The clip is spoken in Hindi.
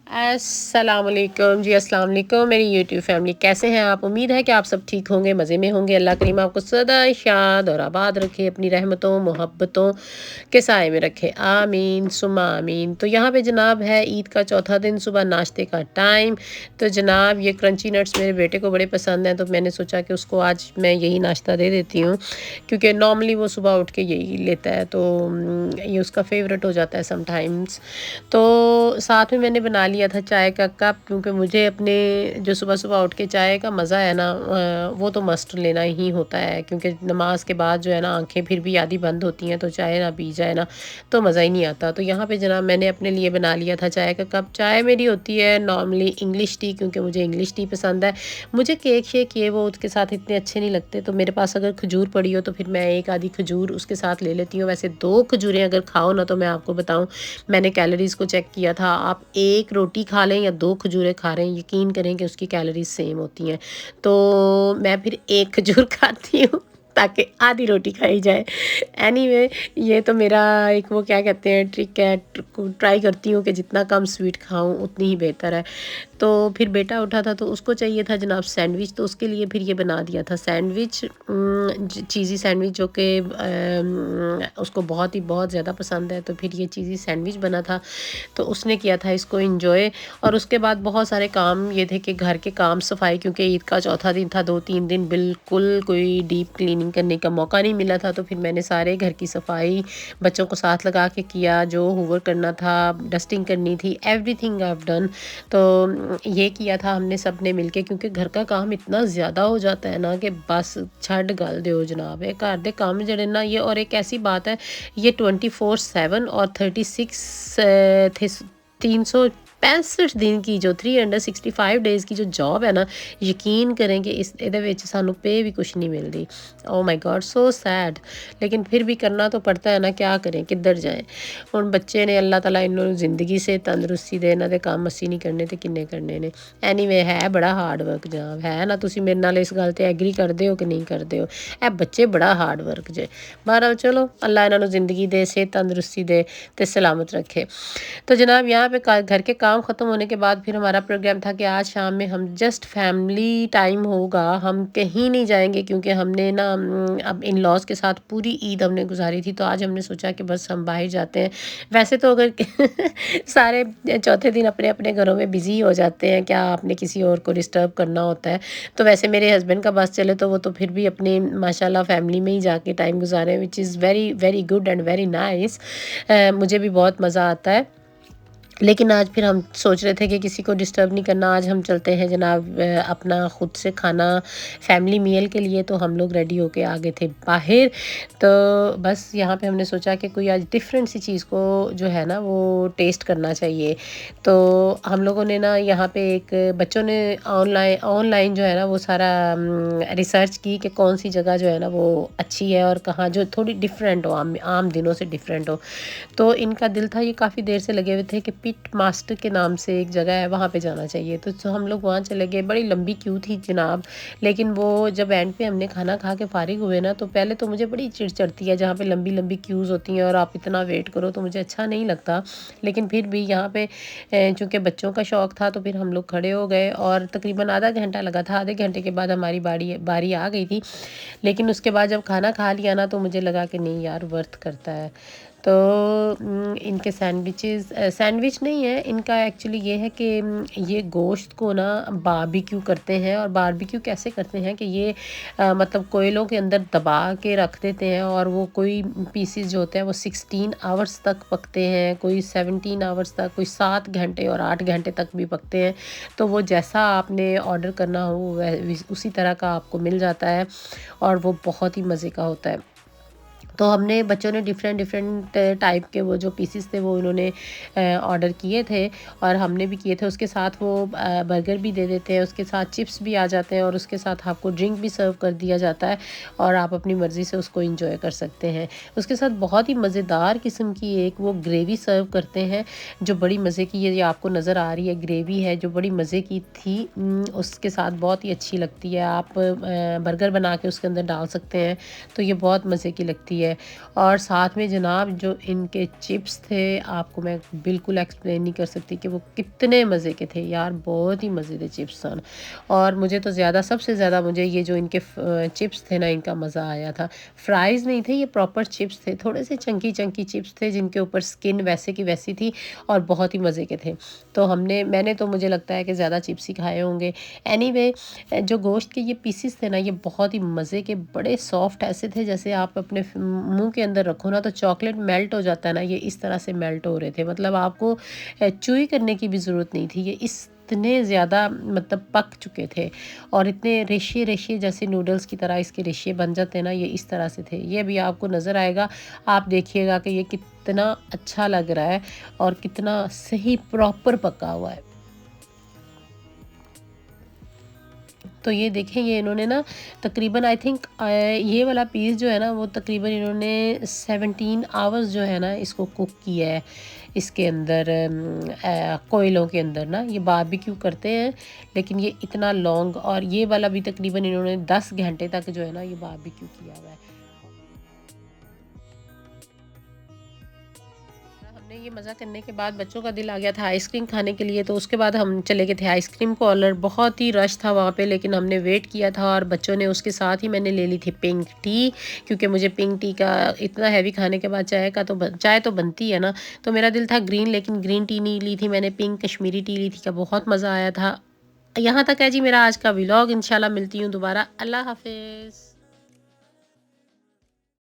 अस्सलामुअलैकुम जी, अस्सलाम वालेकुम मेरी यूट्यूब फैमिली, कैसे हैं आप? उम्मीद है कि आप सब ठीक होंगे, मज़े में होंगे। अल्लाह करीम आपको सदा शाद और आबाद रखे, अपनी रहमतों मोहब्बतों के साए में रखे, आमीन सुम्मा आमीन। तो यहाँ पे जनाब है ईद का चौथा दिन, सुबह नाश्ते का टाइम। तो जनाब ये क्रंची नट्स मेरे बेटे को बड़े पसंद हैं, तो मैंने सोचा कि उसको आज मैं यही नाश्ता दे देती हूँ, क्योंकि नॉर्मली वो सुबह उठ के यही लेता है, तो ये उसका फेवरेट हो जाता है समटाइम्स। तो साथ में मैंने बना लिया था चाय का कप, क्योंकि मुझे अपने जो सुबह सुबह उठ के चाय का मज़ा है ना, वो तो मस्ट लेना ही होता है, क्योंकि नमाज के बाद जो है ना आंखें फिर भी आधी बंद होती हैं, तो चाय ना पी जाए ना तो मज़ा ही नहीं आता। तो यहाँ पे जनाब मैंने अपने लिए बना लिया था चाय का कप। चाय मेरी होती है नॉर्मली इंग्लिश टी, क्योंकि मुझे इंग्लिश टी पसंद है। मुझे केक शेक ये वो उसके साथ इतने अच्छे नहीं लगते, तो मेरे पास अगर खजूर पड़ी हो तो फिर मैं एक आधी खजूर उसके साथ ले लेती हूँ। वैसे 2 खजूरें अगर खाओ ना, तो मैं आपको बताऊँ, मैंने कैलोरीज़ को चेक किया था, आप 1 रोटी खा लें या 2 खजूरें खा रहे हैं, यकीन करें कि उसकी कैलोरीज़ सेम होती हैं। तो मैं फिर 1 खजूर खाती हूँ ताकि आधी रोटी खाई जाए। एनीवे, ये तो मेरा एक वो क्या कहते हैं ट्रिक है, ट्राई करती हूँ कि जितना कम स्वीट खाऊँ उतनी ही बेहतर है। तो फिर बेटा उठा था तो उसको चाहिए था जनाब सैंडविच, तो उसके लिए फिर ये बना दिया था सैंडविच, चीज़ी सैंडविच, जो कि उसको बहुत ज़्यादा पसंद है। तो फिर ये चीज़ी सैंडविच बना था, तो उसने किया था इसको एंजॉय। और उसके बाद बहुत सारे काम ये थे कि घर के काम, सफाई, क्योंकि ईद का चौथा दिन था, 2-3 दिन बिल्कुल कोई डीप क्लीनिंग करने का मौका नहीं मिला था। तो फिर मैंने सारे घर की सफाई बच्चों को साथ लगा के किया, जो होमवर्क करना था, डस्टिंग करनी थी, एवरीथिंग आई हैव डन। तो ये किया था हमने सब ने मिलके, क्योंकि घर का काम इतना ज़्यादा हो जाता है ना कि बस छड़ गल दो जनाब। ये घर के काम जड़े ना, ये और एक ऐसी बात है, ये 24/7 और 36 थे 365 दिन की, जो 365 डेज़ की जो जॉब है ना, यकीन करें कि इस ਇਹਦੇ ਵਿੱਚ ਸਾਨੂੰ पे भी कुछ नहीं मिलती। Oh my God, so sad. लेकिन फिर भी करना तो पड़ता है ना, क्या करें, किधर जाएं। ਹੁਣ ਬੱਚੇ ਨੇ, ਅੱਲਾਹ ਤਾਲਾ ਇਹਨਾਂ ਨੂੰ ਜ਼ਿੰਦਗੀ ਸੇ ਤੰਦਰੁਸਤੀ ਦੇ, ਇਹਨਾਂ ਦੇ ਕੰਮ ਅਸੀਂ ਨਹੀਂ ਕਰਨੇ ਤੇ ਕਿੰਨੇ ਕਰਨੇ ਨੇ। ਐਨੀਵੇ ਹੈ ਬੜਾ ਹਾਰਡ ਵਰਕ ਜਨਾਬ, ਹੈ ਨਾ? ਤੁਸੀਂ ਮੇਰੇ ਨਾਲ ਇਸ ਗੱਲ ਤੇ ਐਗਰੀ ਕਰਦੇ ਹੋ ਕਿ नहीं करते हो? ਇਹ ਬੱਚੇ बड़ा हार्ड वर्क जे। बहरहाल चलो, अल्लाह इन्होंने ज़िंदगी दे, सेहत तंदरुस्ती दे, ते सलामत रखे। तो जनाब यहाँ पे घर के काम ख़त्म होने के बाद फिर हमारा प्रोग्राम था कि आज शाम में हम जस्ट फैमिली टाइम होगा, हम कहीं नहीं जाएंगे, क्योंकि हमने ना अब इन लॉज के साथ पूरी ईद हमने गुजारी थी। तो आज हमने सोचा कि बस हम बाहर जाते हैं। वैसे तो अगर सारे चौथे दिन अपने अपने घरों में बिज़ी हो जाते हैं, क्या आपने किसी और को डिस्टर्ब करना होता है। तो वैसे मेरे हस्बैंड का बस चले तो वो तो फिर भी अपने माशाल्लाह फैमिली में ही जाके टाइम गुजारे, which is very very good and very nice. मुझे भी बहुत मज़ा आता है। लेकिन आज फिर हम सोच रहे थे कि किसी को डिस्टर्ब नहीं करना, आज हम चलते हैं जनाब अपना ख़ुद से खाना फैमिली मील के लिए। तो हम लोग रेडी होके आ गए थे बाहर। तो बस यहाँ पे हमने सोचा कि कोई आज डिफरेंट सी चीज़ को जो है ना वो टेस्ट करना चाहिए। तो हम लोगों ने ना यहाँ पे एक बच्चों ने ऑनलाइन जो है ना वो सारा रिसर्च की कि कौन सी जगह जो है ना वो अच्छी है और कहाँ जो थोड़ी डिफरेंट हो, आम दिनों से डिफरेंट हो। तो इनका दिल था, ये काफ़ी देर से लगे हुए थे कि पिट मास्टर के नाम से एक जगह है, वहाँ पे जाना चाहिए। तो हम लोग वहाँ चले गए। बड़ी लंबी क्यू थी जनाब, लेकिन वो जब एंड पे हमने खाना खा के फारिग हुए ना, तो पहले तो मुझे बड़ी चिढ़ चढ़ती है जहाँ पे लंबी लंबी क्यूज़ होती हैं और आप इतना वेट करो, तो मुझे अच्छा नहीं लगता। लेकिन फिर भी यहाँ पे चूँकि बच्चों का शौक़ था, तो फिर हम लोग खड़े हो गए और तकरीबन आधा घंटा लगा था। आधे घंटे के बाद हमारी बारी आ गई थी। लेकिन उसके बाद जब खाना खा लिया ना, तो मुझे लगा कि नहीं यार, वर्थ करता है। तो इनके सैंडविच नहीं है इनका, एक्चुअली ये है कि ये गोश्त को ना बारबेक्यू करते हैं। और बारबेक्यू कैसे करते हैं कि ये मतलब कोयलों के अंदर दबा के रख देते हैं, और वो कोई पीसीज जो होते हैं वो 16 आवर्स तक पकते हैं, कोई 17 आवर्स तक, कोई 7 घंटे और 8 घंटे तक भी पकते हैं। तो वो जैसा आपने ऑर्डर करना हो उसी तरह का आपको मिल जाता है, और वो बहुत ही मज़े का होता है। तो हमने बच्चों ने डिफरेंट टाइप के वो जो पीसेस थे वो इन्होंने ऑर्डर किए थे, और हमने भी किए थे। उसके साथ वो बर्गर भी दे देते हैं, उसके साथ चिप्स भी आ जाते हैं, और उसके साथ आपको ड्रिंक भी सर्व कर दिया जाता है, और आप अपनी मर्ज़ी से उसको इंजॉय कर सकते हैं। उसके साथ बहुत ही मज़ेदार किस्म की एक वो ग्रेवी सर्व करते हैं, जो बड़ी मज़े की है। ये आपको नज़र आ रही है ग्रेवी है, जो बड़ी मज़े की थी। उसके साथ बहुत ही अच्छी लगती है। आप बर्गर बना के उसके अंदर डाल सकते हैं, तो ये बहुत मज़े की लगती है। है। और साथ में जनाब जो इनके चिप्स थे, आपको मैं बिल्कुल एक्सप्लेन नहीं कर सकती कि वो कितने मज़े के थे यार, बहुत ही मज़े के चिप्स सन। और मुझे तो सबसे ज़्यादा मुझे ये जो इनके चिप्स थे ना, इनका मज़ा आया था। फ्राइज़ नहीं थे, ये प्रॉपर चिप्स थे, थोड़े से चंकी चंकी चिप्स थे जिनके ऊपर स्किन वैसे की वैसी थी और बहुत ही मज़े के थे। तो मैंने तो मुझे लगता है कि ज़्यादा चिप्स ही खाए होंगे। एनीवे जो गोश्त के ये पीसेस थे ना, ये बहुत ही मज़े के, बड़े सॉफ्ट ऐसे थे जैसे आप अपने मुंह के अंदर रखो ना तो चॉकलेट मेल्ट हो जाता है ना, ये इस तरह से मेल्ट हो रहे थे। मतलब आपको चूई करने की भी ज़रूरत नहीं थी, ये इतने ज़्यादा मतलब पक चुके थे और इतने रेशे रेशे जैसे नूडल्स की तरह इसके रेशे बन जाते हैं ना, ये इस तरह से थे। ये भी आपको नज़र आएगा, आप देखिएगा कि ये कितना अच्छा लग रहा है और कितना सही प्रॉपर पका हुआ है। तो ये देखें, ये इन्होंने ना तकरीबन आई थिंक ये वाला पीस जो है ना, वो तकरीबन इन्होंने 17 आवर्स जो है ना इसको कुक किया है इसके अंदर, कोयलों के अंदर ना। ये बारबेक्यू करते हैं लेकिन ये इतना लॉन्ग, और ये वाला भी तकरीबन इन्होंने 10 घंटे तक जो है ना ये बारबेक्यू किया हुआ है। हमने ये मज़ा करने के बाद बच्चों का दिल आ गया था आइसक्रीम खाने के लिए, तो उसके बाद हम चले गए थे आइसक्रीम कॉर्नर। बहुत ही रश था वहाँ पे, लेकिन हमने वेट किया था और बच्चों ने, उसके साथ ही मैंने ले ली थी पिंक टी, क्योंकि मुझे पिंक टी का इतना हैवी खाने के बाद चाय तो बनती है ना, तो मेरा दिल था ग्रीन, लेकिन ग्रीन टी नहीं ली थी मैंने, पिंक कश्मीरी टी ली थी। क्या बहुत मज़ा आया था। यहाँ तक है जी मेरा आज का व्लॉग। इंशाल्लाह मिलती हूँ दोबारा। अल्लाह हाफिज़।